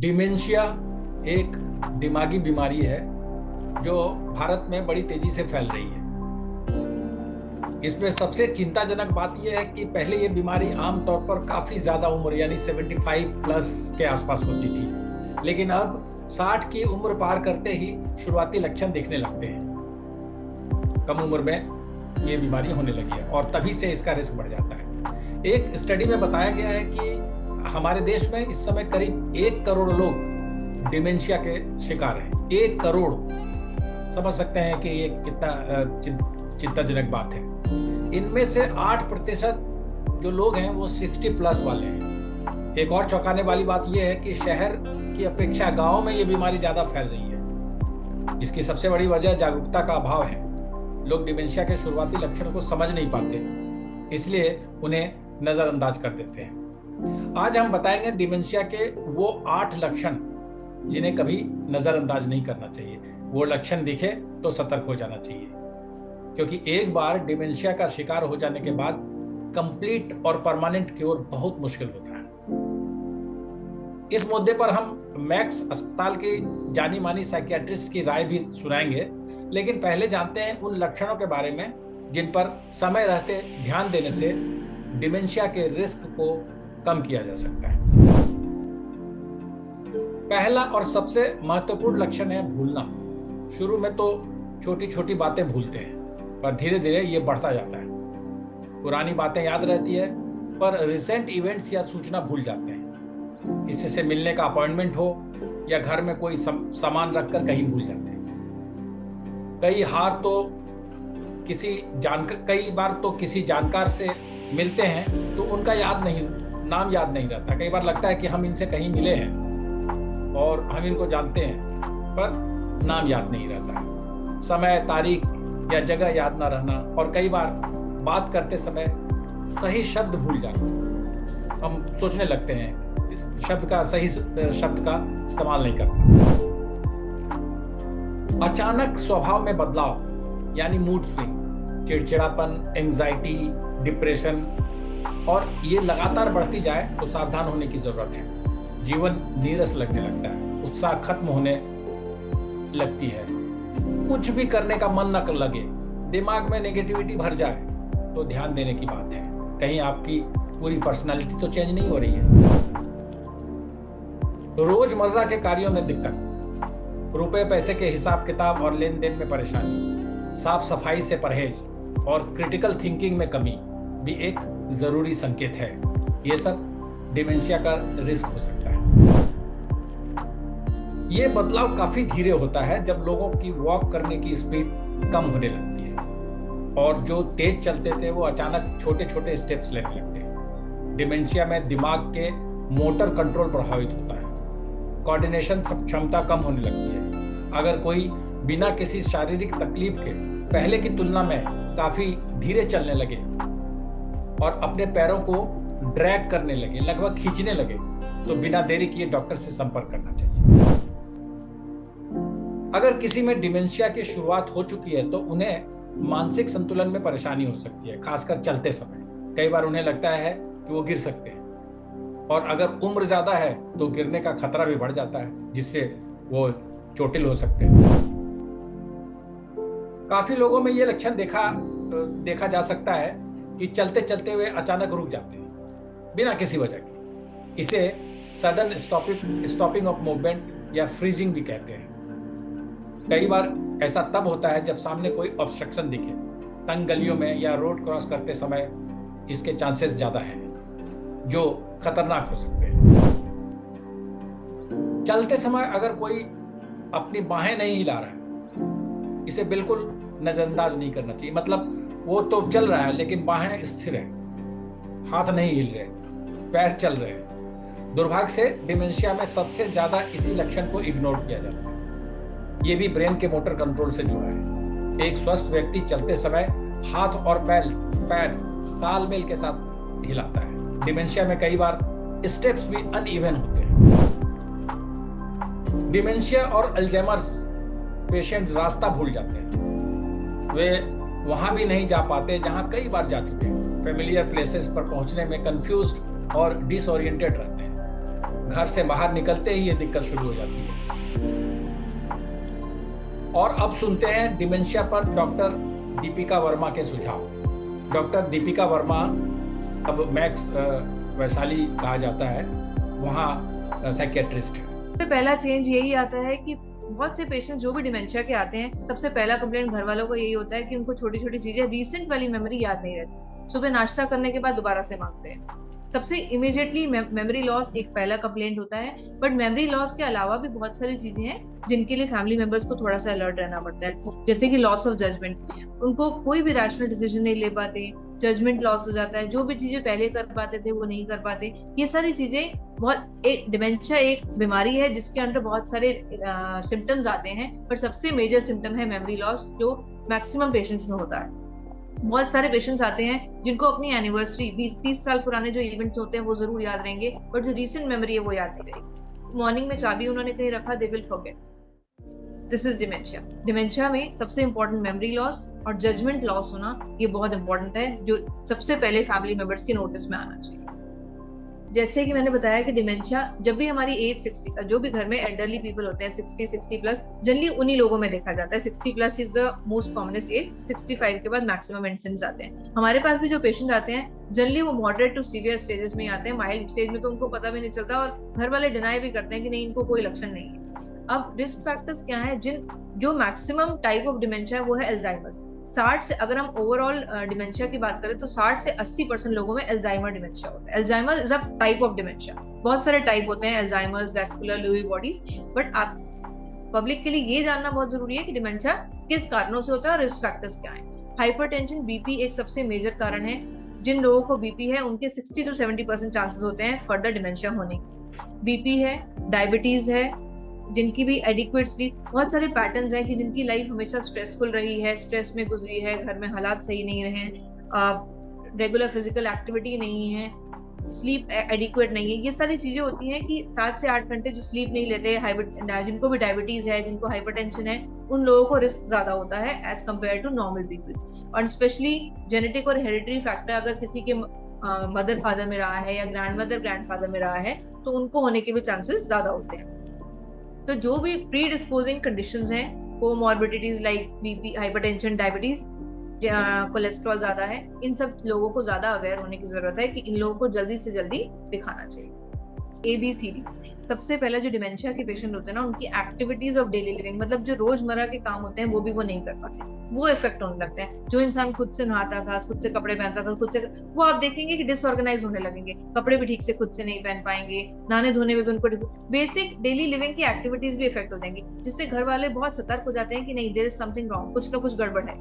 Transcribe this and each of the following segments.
Dementia एक दिमागी बीमारी है जो भारत में बड़ी तेजी से फैल रही है। इसमें सबसे चिंताजनक बात यह है कि पहले ये बीमारी आमतौर पर काफी ज्यादा उम्र यानी 75 प्लस के आसपास होती थी, लेकिन अब 60 की उम्र पार करते ही शुरुआती लक्षण दिखने लगते हैं। कम उम्र में ये बीमारी होने लगी है और तभी से इसका रिस्क बढ़ जाता है। एक स्टडी में बताया गया है कि हमारे देश में इस समय करीब 1 करोड़ लोग डिमेंशिया के शिकार हैं। 1 करोड़, समझ सकते हैं कि ये कितना चिंताजनक बात है। इनमें से 8% जो लोग हैं वो 60 प्लस वाले हैं। एक और चौंकाने वाली बात यह है कि शहर की अपेक्षा गांव में ये बीमारी ज्यादा फैल रही है। इसकी सबसे बड़ी वजह जागरूकता का अभाव है। लोग डिमेंशिया के शुरुआती लक्षणों को समझ नहीं पाते, इसलिए उन्हें नजरअंदाज कर देते हैं। आज हम बताएंगे डिमेंशिया के वो 8 लक्षण जिन्हें कभी नजरअंदाज नहीं करना चाहिए। वो लक्षण दिखे तो सतर्क हो जाना चाहिए, क्योंकि एक बार डिमेंशिया का शिकार हो जाने के बाद कंप्लीट और परमानेंट क्योर बहुत मुश्किल होता है। इस मुद्दे पर हम मैक्स अस्पताल के जानी मानी साइकियाट्रिस्ट की राय भी सुनाएंगे, लेकिन पहले जानते हैं उन लक्षणों के बारे में जिन पर समय रहते ध्यान देने से डिमेंशिया के रिस्क को कम किया जा सकता है। पहला और सबसे महत्वपूर्ण लक्षण है भूलना। शुरू में तो छोटी छोटी बातें भूलते हैं, पर धीरे धीरे ये बढ़ता जाता है। पुरानी बातें याद रहती है, पर रिसेंट इवेंट्स या सूचना भूल जाते हैं। किसी से मिलने का अपॉइंटमेंट हो या घर में कोई सामान रखकर कहीं भूल जाते हैं। कई बार तो किसी जानकार से मिलते हैं तो उनका नाम याद नहीं रहता। कई बार लगता है कि हम इनसे कहीं मिले हैं और हम इनको जानते हैं, पर नाम याद नहीं रहता है। समय, तारीख या जगह याद ना रहना, और कई बार बात करते समय सही शब्द भूल जाना। हम सोचने लगते हैं इस सही शब्द का इस्तेमाल नहीं करता। अचानक स्वभाव में बदलाव यानी मूड स्विंग, चिड़चिड़ापन, एंजाइटी, डिप्रेशन, और ये लगातार बढ़ती जाए तो सावधान होने की जरूरत है। जीवन नीरस लगने लगता है, उत्साह खत्म होने लगती है, कुछ भी करने का मन न लगे, दिमाग में नेगेटिविटी भर जाए तो ध्यान देने की बात है। कहीं आपकी पूरी पर्सनालिटी तो चेंज नहीं हो रही है। रोजमर्रा के कार्यों में दिक्कत, रुपए पैसे के हिसाब किताब और लेन देन में परेशानी, साफ सफाई से परहेज और क्रिटिकल थिंकिंग में कमी भी एक जरूरी संकेत है। ये सब डिमेंशिया का रिस्क हो सकता है। ये बदलाव काफी धीरे होता है जब लोगों की वॉक करने की स्पीड कम होने लगती है और जो तेज चलते थे वो अचानक छोटे छोटे स्टेप्स लेने लगते हैं। डिमेंशिया में दिमाग के मोटर कंट्रोल प्रभावित होता है, कोऑर्डिनेशन क्षमता कम होने लगती है। अगर कोई बिना किसी शारीरिक तकलीफ के पहले की तुलना में काफी धीरे चलने लगे और अपने पैरों को ड्रैग करने लगे, लगभग खींचने लगे, तो बिना देरी किए डॉक्टर से संपर्क करना चाहिए। अगर किसी में डिमेंशिया की शुरुआत हो चुकी है तो उन्हें मानसिक संतुलन में परेशानी हो सकती है, खासकर चलते समय। कई बार उन्हें लगता है कि वो गिर सकते हैं, और अगर उम्र ज्यादा है तो गिरने का खतरा भी बढ़ जाता है, जिससे वो चोटिल हो सकते हैं। काफी लोगों में ये लक्षण देखा जा सकता है कि चलते चलते वे अचानक रुक जाते हैं बिना किसी वजह के। इसे सडन स्टॉपिंग ऑफ मूवमेंट या फ्रीजिंग भी कहते हैं। कई बार ऐसा तब होता है जब सामने कोई ऑब्स्ट्रक्शन दिखे, तंग गलियों में या रोड क्रॉस करते समय इसके चांसेस ज्यादा हैं, जो खतरनाक हो सकते हैं। चलते समय अगर कोई अपनी बाहें नहीं हिला रहा है, इसे बिल्कुल नजरअंदाज नहीं करना चाहिए। मतलब वो तो चल रहा है लेकिन बाहें स्थिर है, हाथ नहीं हिल रहे, पैर चल रहे हैं। दुर्भाग्य से डिमेंशिया में सबसे ज्यादा इसी लक्षण को इग्नोर किया जाता है। ये भी ब्रेन के मोटर कंट्रोल से जुड़ा है। एक स्वस्थ व्यक्ति चलते समय हाथ और पैर तालमेल के साथ हिलाता है। डिमेंशिया में कई बार स्टेप्स भी अनइवन होते हैं। डिमेंशिया और अल्जाइमर्स पेशेंट रास्ता भूल जाते हैं। वे वहां भी नहीं जा पाते जहां कई बार जा चुके हैं। फेमिलियर प्लेसेस पर पहुंचने में कंफ्यूज्ड और डिसोरिएंटेड रहते हैं। घर से बाहर निकलते ही ये दिक्कत शुरू हो जाती है। और अब सुनते हैं डिमेंशिया पर डॉक्टर दीपिका वर्मा के सुझाव। डॉक्टर दीपिका वर्मा, अब मैक्स वैशाली कहा जाता है, वहाँ साइकियाट्रिस्ट है। सबसे पहला चेंज यही आता है कि बहुत से पेशेंट जो भी डिमेंशिया के आते हैं, सबसे पहला कंप्लेंट घर वालों को यही होता है कि उनको छोटी छोटी चीजें, रिसेंट वाली मेमोरी याद नहीं रहती। सुबह नाश्ता करने के बाद दोबारा से मांगते हैं। सबसे इमीडिएटली मेमोरी लॉस एक पहला कंप्लेंट होता है। बट मेमोरी लॉस के अलावा भी बहुत सारी चीजें हैं जिनके लिए फैमिली मेंबर्स को थोड़ा सा अलर्ट रहना पड़ता है, जैसे कि लॉस ऑफ जजमेंट। उनको कोई भी रैशनल डिसीजन नहीं ले पाते, जजमेंट लॉस हो जाता है, जो भी चीजें पहले कर पाते थे वो नहीं कर पाते। ये सारी चीजें बहुत, एक डिमेंशिया एक बीमारी है जिसके अंदर बहुत सारे सिम्टम्स आते हैं, पर सबसे मेजर सिम्टम है मेमोरी लॉस, जो मैक्सिमम पेशेंट्स में होता है। बहुत सारे पेशेंट्स आते हैं जिनको अपनी एनिवर्सरी 20-30 साल पुराने जो इवेंट्स होते हैं वो जरूर याद रहेंगे, बट जो रीसेंट मेमोरी है वो याद नहीं रहेगी। मॉर्निंग में चाबी उन्होंने कहीं रखा, they will forget. This is dementia. Dementia में सबसे इंपॉर्टेंट मेमोरी लॉस और जजमेंट लॉस होना, ये बहुत इंपॉर्टेंट है, जो सबसे पहले फैमिली मेंबर्स के नोटिस में आना चाहिए। जैसे कि मैंने बताया कि डिमेंशिया जब भी हमारी एज 60 का, जो भी घर में एल्डरली पीपल होते हैं 60 प्लस, जनरली उन्हीं लोगों में देखा जाता है। 60 plus is the most commonest age. 65 के बाद मैक्सिमम इंसिडेंट्स आते हैं। हमारे पास भी जो पेशेंट आते हैं जनरली वो मॉडरेट टू सीवियर स्टेजेस में ही आते हैं। माइल्ड स्टेज में तो उनको पता भी नहीं चलता और घर वाले डिनाई भी करते हैं कि नहीं, इनको कोई लक्षण नहीं है। अब रिस्क फैक्टर्स क्या है? जो मैक्सिमम टाइप ऑफ डिमेंशिया है वो है एल्जाइमर्स। 60 से, अगर हम ओवरऑल डिमेंशिया की बात करें तो 60 से 80% लोगों में एल्जाइमर डिमेंशिया होता है। Alzheimer is a type of dementia. बहुत सारे टाइप होते हैं Alzheimer's, vascular, Louis bodies, but आप पब्लिक के लिए ये जानना बहुत जरूरी है कि डिमेंशिया किस कारणों से होता है और रिस्क फैक्टर्स क्या है। हाइपरटेंशन, बीपी एक सबसे मेजर कारण है। जिन लोगों को बीपी है उनके 60 to 70% चांसेस होते हैं फर्दर डिमेंशिया होने के। बीपी है, डायबिटीज है, जिनकी भी एडिक्वेट स्लीप, बहुत सारे पैटर्न्स हैं कि जिनकी लाइफ हमेशा स्ट्रेसफुल रही है, स्ट्रेस में गुजरी है, घर में हालात सही नहीं रहे, रेगुलर फिजिकल एक्टिविटी नहीं है, स्लीप एडिक्वेट नहीं है। ये सारी चीजें होती हैं कि 7 से 8 घंटे जो स्लीप नहीं लेते, जिनको भी डायबिटीज है, जिनको हाइपरटेंशन है, उन लोगों को रिस्क ज्यादा होता है as compare to normal people. और स्पेशली जेनेटिक और हेरिडिटरी फैक्टर अगर किसी के मदर फादर में रहा है या ग्रैंड मदर ग्रैंडफादर में रहा है तो उनको होने के भी चांसेस ज्यादा होते हैं। तो जो भी प्री डिस्पोजिंग कंडीशंस हैं, comorbidities like BP, hypertension, diabetes, cholesterol ज्यादा है, इन सब लोगों को ज्यादा अवेयर होने की जरूरत है कि इन लोगों को जल्दी से जल्दी दिखाना चाहिए। ABCD। सबसे पहला जो डिमेंशिया के पेशेंट होते हैं ना, उनकी एक्टिविटीज ऑफ डेली लिविंग, मतलब जो रोजमर्रा के काम होते हैं वो भी वो नहीं कर पाते, वो इफेक्ट होने लगते हैं। जो इंसान खुद से नहाता था, खुद से कपड़े पहनता था, खुद से, वो आप देखेंगे कि डिसऑर्गेनाइज होने लगेंगे, कपड़े भी ठीक से खुद से नहीं पहन पाएंगे, नहाने धोने में भी उनको बेसिक डेली लिविंग की एक्टिविटीज भी इफेक्ट हो जाएंगी, जिससे घर वाले बहुत सतर्क हो जाते हैं कि नहीं, देयर इज समथिंग रॉन्ग, कुछ ना कुछ गड़बड़ है।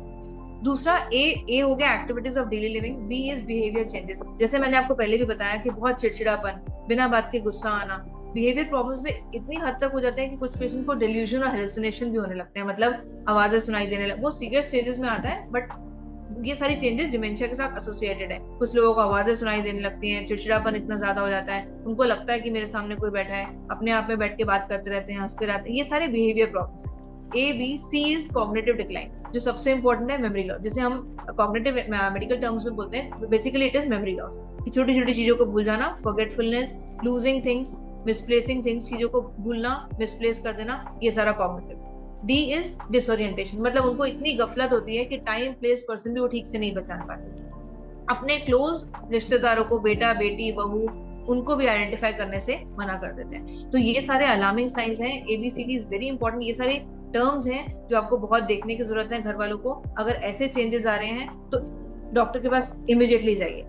दूसरा ए हो गया activities of daily living. B is behaviour changes. जैसे मैंने आपको पहले भी बताया कि बहुत चिड़चिड़ापन, बिना बात के गुस्सा आना, बिहेवियर प्रॉब्लम्स में इतनी हद तक हो जाते हैं कि कुछ पेशेंट को डेल्यूजन और हेलुसिनेशन भी होने लगते हैं, मतलब आवाजें सुनाई देने लग, वो सीरियस स्टेजेस में आता है। बट ये सारी चेंजेस डिमेंशिया के साथ एसोसिएटेड है। कुछ लोगों को आवाजें सुनाई देने लगती हैं, चिड़चिड़ापन इतना ज्यादा हो जाता है, उनको लगता है कि मेरे सामने कोई बैठा है, अपने आप में बैठ के बात करते रहते हैं, हंसते रहते हैं। ये सारे बिहेवियर प्रॉब्लम्स हैं। ABC इज कॉग्निटिव डिक्लाइन, जो सबसे इंपॉर्टेंट है मेमोरी लॉस, जिसे हम कॉग्निटिव मेडिकल टर्म्स में बोलते हैं। Basically it is memory loss, कि छोटी छोटी चीजों को भूल जाना, forgetfulness, losing things, misplacing things, चीजों को भूलना, मिसप्लेस कर देना, ये सारा कॉग्निटिव। D इज डिसोरिएंटेशन, मतलब उनको इतनी गफलत होती है कि टाइम, प्लेस, पर्सन भी वो ठीक से नहीं पहचान पाते। अपने क्लोज रिश्तेदारों को, बेटा, बेटी, बहू, उनको भी आइडेंटिफाई करने से मना कर देते हैं। तो ये सारे अलार्मिंग साइंस हैं। ABCD is very important. ये सारे टर्म्स हैं जो आपको बहुत देखने की जरूरत है घर वालों को। अगर ऐसे चेंजेस आ रहे हैं तो डॉक्टर के पास इमीडिएटली जाइए।